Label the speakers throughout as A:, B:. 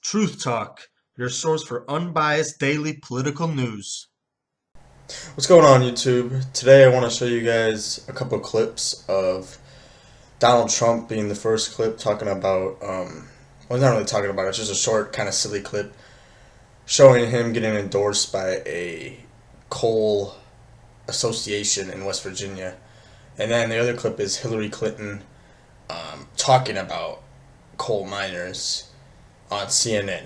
A: Truth Talk, your source for unbiased daily political news. What's going on, YouTube? Today I want to show you guys a couple clips of Donald Trump being the first clip talking about, well, he's not really talking about it, it's just a short, kind of silly clip showing him getting endorsed by a coal association in West Virginia. And then the other clip is Hillary Clinton talking about coal miners on CNN.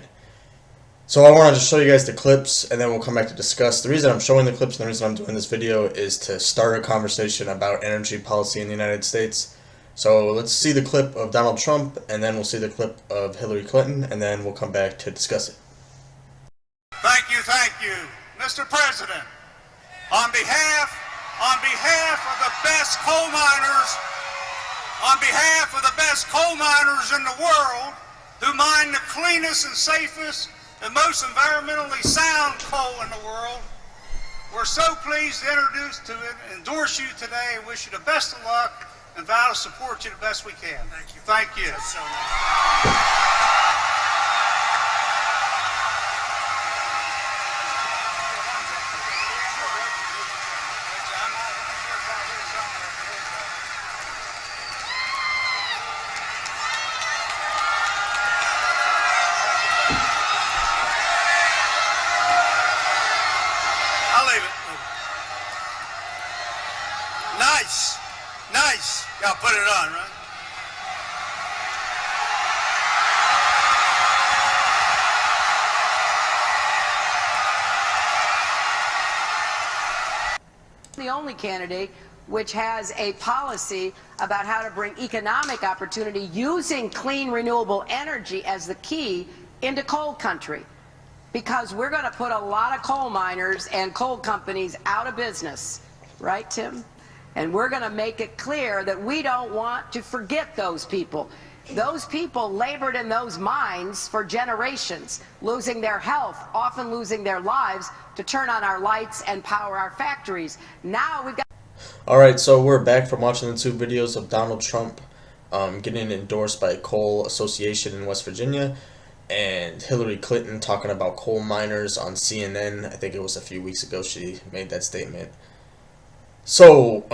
A: So I wanted to show you guys the clips, and then we'll come back to discuss. The reason I'm showing the clips and the reason I'm doing this video is to start a conversation about energy policy in the United States. So let's see the clip of Donald Trump, and then we'll see the clip of Hillary Clinton, and then we'll come back to discuss it.
B: Thank you, Mr. President. On behalf of the best coal miners in the world, who mine the cleanest and safest and most environmentally sound coal in the world, we're so pleased to endorse you today and wish you the best of luck and vow to support you the best we can. Thank you. Thank you. So much. I'll leave it. Nice. Nice. Y'all put it on, right?
C: The only candidate which has a policy about how to bring economic opportunity using clean renewable energy as the key into coal country, because we're going to put a lot of coal miners and coal companies out of business, right, Tim? And we're going to make it clear that we don't want to forget those people. Those people labored in those mines for generations, losing their health, often losing their lives, to turn on our lights and power our factories. Now we've got...
A: Alright, so we're back from watching the two videos of Donald Trump getting endorsed by a coal association in West Virginia, and Hillary Clinton talking about coal miners on CNN. I think it was a few weeks ago she made that statement. So,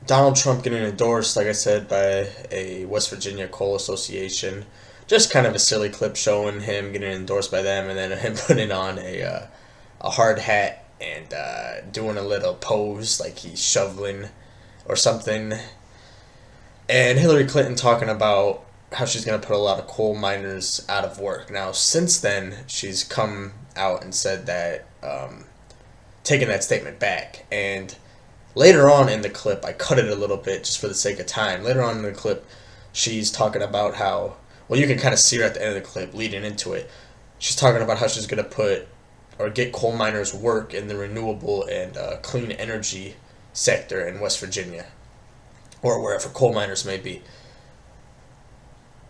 A: Donald Trump getting endorsed, like I said, by a West Virginia coal association. Just kind of a silly clip showing him getting endorsed by them, and then him putting on a hard hat and doing a little pose like he's shoveling or something. And Hillary Clinton talking about how she's going to put a lot of coal miners out of work. Now, since then, she's come out and said that, taking that statement back. And later on in the clip, I cut it a little bit just for the sake of time. Later on in the clip, she's talking about how, well, you can kind of see her at the end of the clip leading into it. She's talking about how she's going to put or get coal miners work in the renewable and clean energy sector in West Virginia or wherever coal miners may be.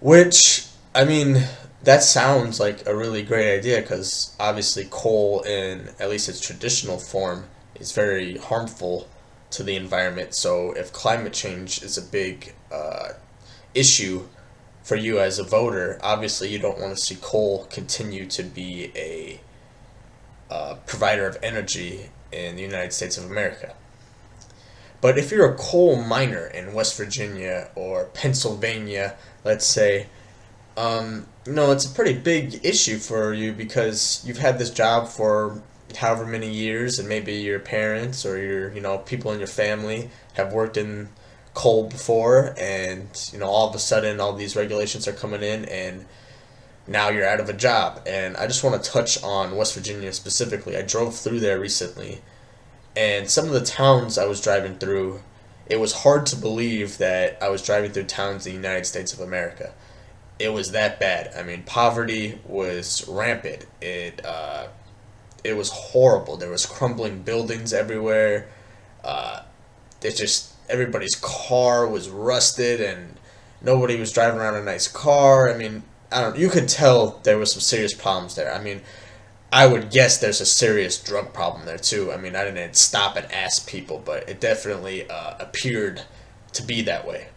A: Which, I mean, that sounds like a really great idea, because obviously coal in at least its traditional form is very harmful to the environment. So if climate change is a big issue for you as a voter, obviously you don't want to see coal continue to be a provider of energy in the United States of America. But if you're a coal miner in West Virginia or Pennsylvania, let's say, it's a pretty big issue for you, because you've had this job for however many years, and maybe your parents or your, people in your family have worked in coal before, and, all of a sudden all these regulations are coming in, and now you're out of a job. And I just want to touch on West Virginia specifically. I drove through there recently, and some of the towns I was driving through, it was hard to believe that I was driving through towns in the United States of America. It was that bad. I mean, poverty was rampant. It was horrible. There was crumbling buildings everywhere. Everybody's car was rusted, and nobody was driving around a nice car. I mean, you could tell there was some serious problems there. I mean, I would guess there's a serious drug problem there too. I mean, I didn't stop and ask people, but it definitely appeared to be that way.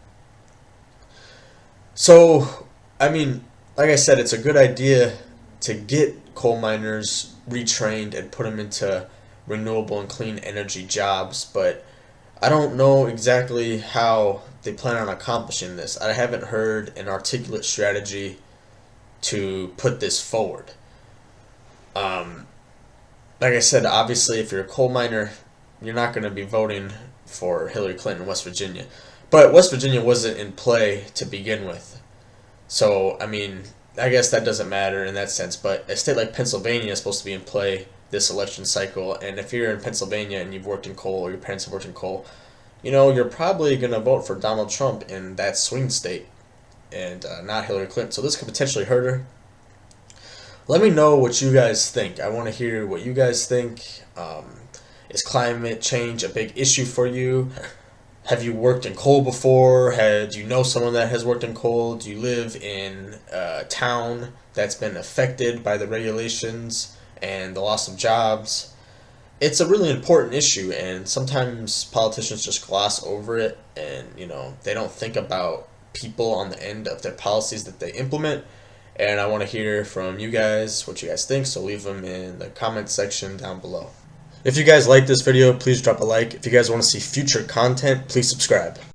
A: So, I mean, like I said, it's a good idea to get coal miners retrained and put them into renewable and clean energy jobs, but I don't know exactly how they plan on accomplishing this. I haven't heard an articulate strategy to put this forward. Like I said, obviously, if you're a coal miner, you're not going to be voting for Hillary Clinton in West Virginia. But West Virginia wasn't in play to begin with. So, I mean, I guess that doesn't matter in that sense. But a state like Pennsylvania is supposed to be in play this election cycle. And if you're in Pennsylvania and you've worked in coal, or your parents have worked in coal, you know, you're probably going to vote for Donald Trump in that swing state and not Hillary Clinton. So this could potentially hurt her. Let me know what you guys think. I want to hear what you guys think. Is climate change a big issue for you? Have you worked in coal before? Do you know someone that has worked in coal? Do you live in a town that's been affected by the regulations and the loss of jobs? It's a really important issue, and sometimes politicians just gloss over it, and they don't think about people on the end of their policies that they implement. And I want to hear from you guys what you guys think, so leave them in the comment section down below. If you guys like this video, please drop a like. If you guys want to see future content, please subscribe.